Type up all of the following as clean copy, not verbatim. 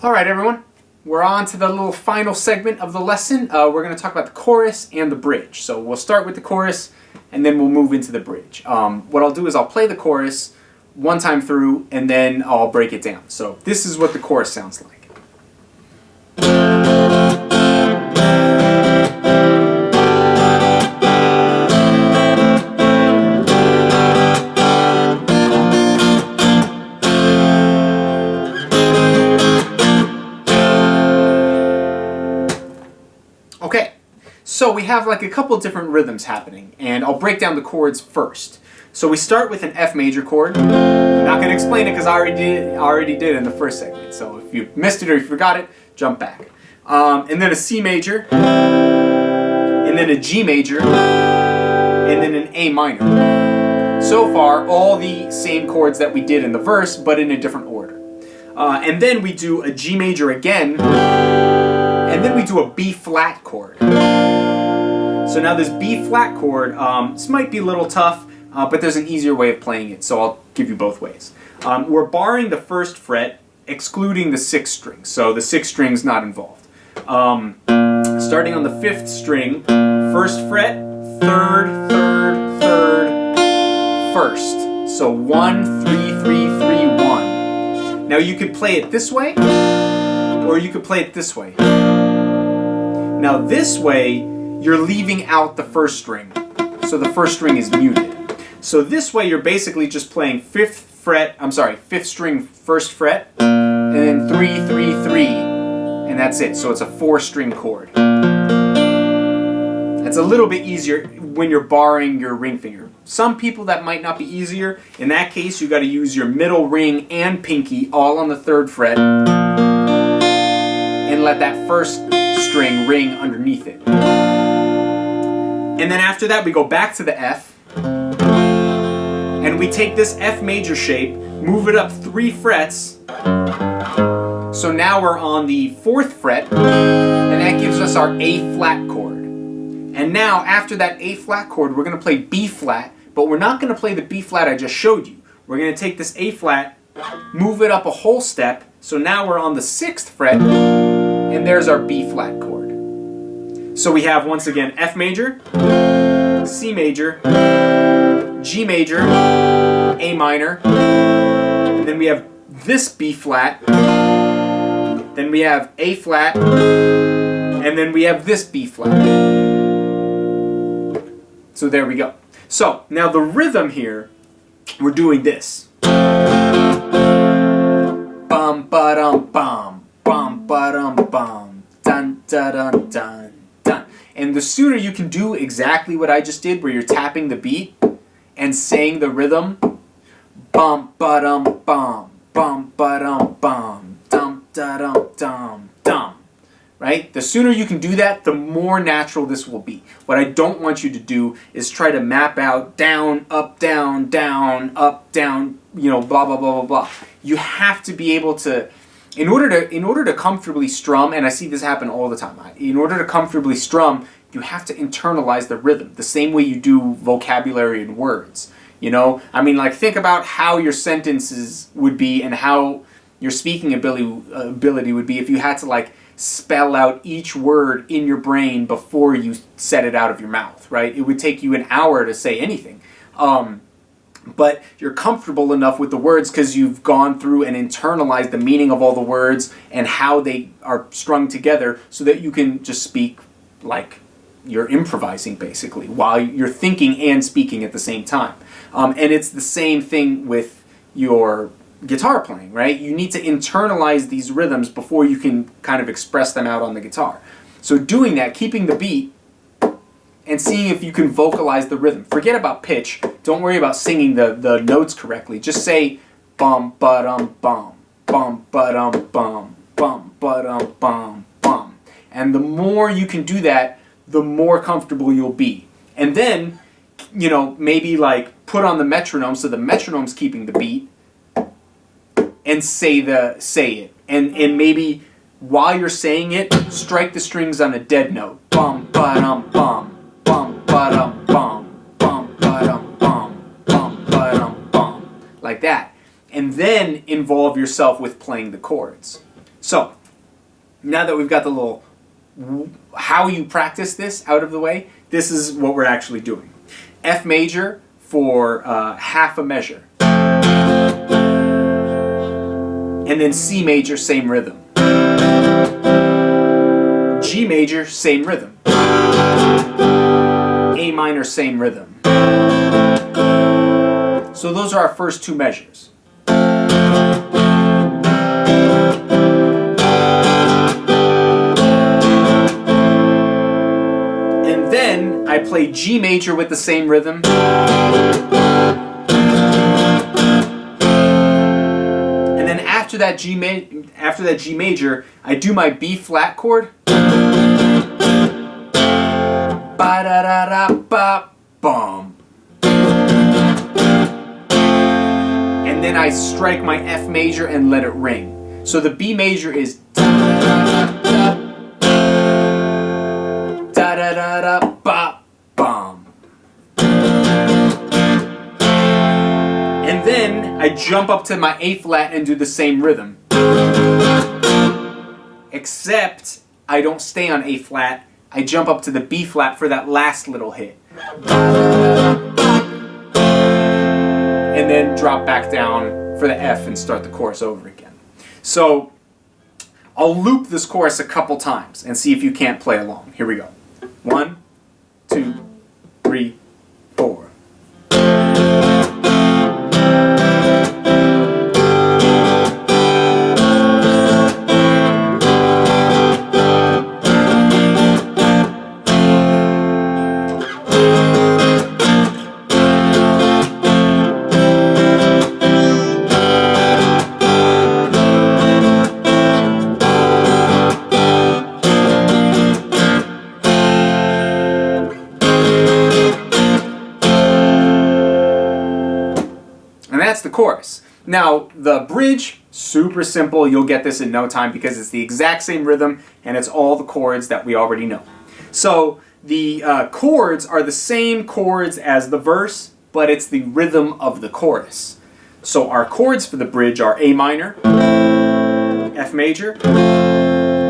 Alright everyone, we're on to the little final segment of the lesson. We're going to talk about the chorus and the bridge. So we'll start with the chorus and then we'll move into the bridge. What I'll do is I'll play the chorus one time through and then I'll break it down. So this is what the chorus sounds like. Okay, so we have like a couple different rhythms happening, and I'll break down the chords first. So we start with an F major chord. I'm not going to explain it because I already did in the first segment. So if you missed it or you forgot it, jump back. And then a C major, and then a G major, and then an A minor. So far, all the same chords that we did in the verse, but in a different order. And then we do a G major again, and then we do a B flat chord. So now this B flat chord, this might be a little tough, but there's an easier way of playing it, so I'll give you both ways. We're barring the first fret, excluding the sixth string, so the sixth string's not involved. Starting on the fifth string, first fret, third, third, third, first. So 1, 3, 3, 3, 1. Now you could play it this way, or you could play it this way. Now this way, you're leaving out the first string, so the first string is muted. So this way, you're basically just playing fifth string, first fret, and then 3, 3, 3, and that's it. So it's a 4-string chord. It's a little bit easier when you're barring your ring finger. Some people that might not be easier. In that case, you got to use your middle ring and pinky all on the 3rd fret, and let that first string ring underneath it. And then after that, we go back to the F. And we take this F major shape, move it up 3 frets. So now we're on the 4th fret, and that gives us our A flat chord. And now after that A flat chord, we're going to play B flat, but we're not going to play the B flat I just showed you. We're going to take this A flat, move it up a whole step, so now we're on the 6th fret, and there's our B flat chord. So we have, once again, F major, C major, G major, A minor, and then we have this B flat, then we have A flat, and then we have this B flat. So there we go. So now the rhythm here, we're doing this. Bum ba dum bum, bum ba dum bum, dun da dun dun dun. And the sooner you can do exactly what I just did, where you're tapping the beat and saying the rhythm, bum ba dum bum, bum ba dum bum, dum da dum dum dum. Right? The sooner you can do that, the more natural this will be. What I don't want you to do is try to map out down, up, down, up, down, you know, blah, blah, blah, blah, blah. You have to be able to, in order to comfortably strum, and I see this happen all the time, in order to comfortably strum, you have to internalize the rhythm, the same way you do vocabulary and words. You know, I mean, like, think about how your sentences would be and how your speaking ability would be if you had to, like, spell out each word in your brain before you said it out of your mouth, right? It would take you an hour to say anything. But you're comfortable enough with the words because you've gone through and internalized the meaning of all the words and how they are strung together so that you can just speak like you're improvising, basically, while you're thinking and speaking at the same time. And it's the same thing with your guitar playing, right? You need to internalize these rhythms before you can kind of express them out on the guitar. So doing that, keeping the beat, and seeing if you can vocalize the rhythm. Forget about pitch. Don't worry about singing the notes correctly. Just say bum ba dum bum, bum ba dum bum, bum ba dum bum, bum. And the more you can do that, the more comfortable you'll be. And then, you know, maybe like put on the metronome so the metronome's keeping the beat, and say it. And maybe while you're saying it, strike the strings on a dead note. Bum ba dum bum, bum ba dum bum, bum ba dum bum, bum ba dum bum. Like that. And then involve yourself with playing the chords. So, now that we've got the little how you practice this out of the way, this is what we're actually doing. F major for half a measure. And then C major, same rhythm. G major, same rhythm. A minor, same rhythm. So those are our first two measures. And then I play G major with the same rhythm. And then after that G major, I do my B flat chord. Ba-da-da-da-ba-bum. And then I strike my F major and let it ring. So the B major is da-da-da-da-ba-bum. And then I jump up to my A flat and do the same rhythm. Except I don't stay on A flat. I jump up to the B flat for that last little hit. And then drop back down for the F and start the chorus over again. So I'll loop this chorus a couple times and see if you can't play along. Here we go. 1, 2, 3, 4. And that's the chorus. Now, the bridge, super simple. You'll get this in no time because it's the exact same rhythm and it's all the chords that we already know. So the chords are the same chords as the verse, but it's the rhythm of the chorus. So our chords for the bridge are A minor, F major,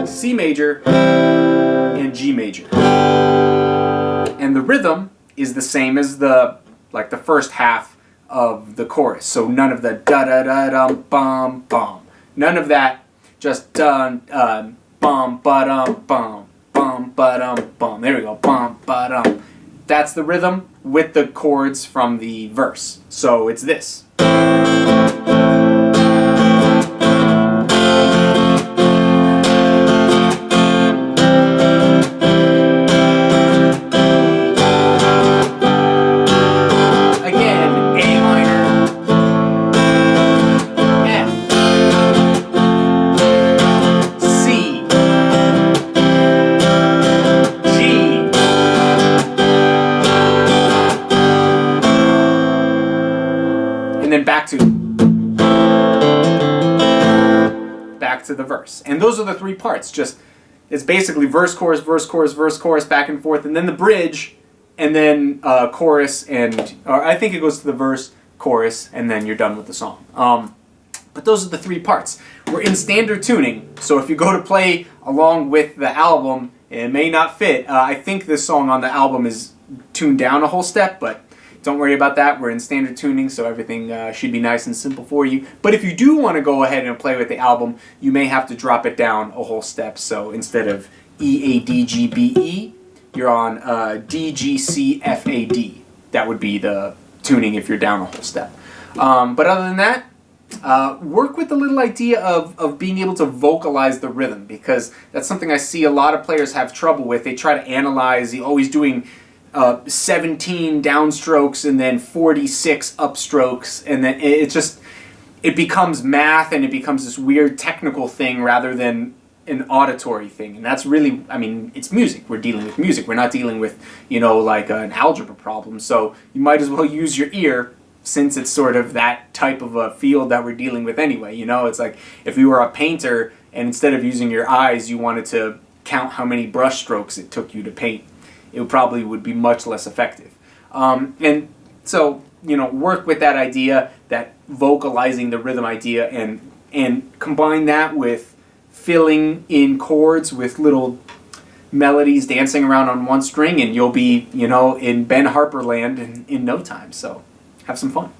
C major, and G major. And the rhythm is the same as the first half of the chorus. So none of the da-da-da-dum-bum-bum. None of that, just bum-ba-dum-bum, bum-ba-dum-bum. There we go, bum-ba-dum. That's the rhythm with the chords from the verse. So it's this. And then back to the verse. And those are the three parts. It's basically verse, chorus, verse, chorus, verse, chorus, back and forth, and then the bridge, and then chorus, or I think it goes to the verse, chorus, and then you're done with the song. But those are the three parts. We're in standard tuning, so if you go to play along with the album, it may not fit. I think this song on the album is tuned down a whole step, but don't worry about that. We're in standard tuning, so everything should be nice and simple for you. But if you do want to go ahead and play with the album, you may have to drop it down a whole step. So instead of E, A, D, G, B, E, you're on D, G, C, F, A, D. That would be the tuning if you're down a whole step. But other than that, work with the little idea of being able to vocalize the rhythm, because that's something I see a lot of players have trouble with. They try to analyze, always doing 17 downstrokes and then 46 upstrokes, and then it becomes math and it becomes this weird technical thing rather than an auditory thing. And that's really, it's music. We're dealing with music. We're not dealing with, like an algebra problem. So you might as well use your ear, since it's sort of that type of a field that we're dealing with anyway. It's like if you were a painter and instead of using your eyes you wanted to count how many brush strokes it took you to paint, it probably would be much less effective. And so, work with that idea, that vocalizing the rhythm idea, and combine that with filling in chords with little melodies dancing around on one string, and you'll be, you know, in Ben Harper land in no time. So have some fun.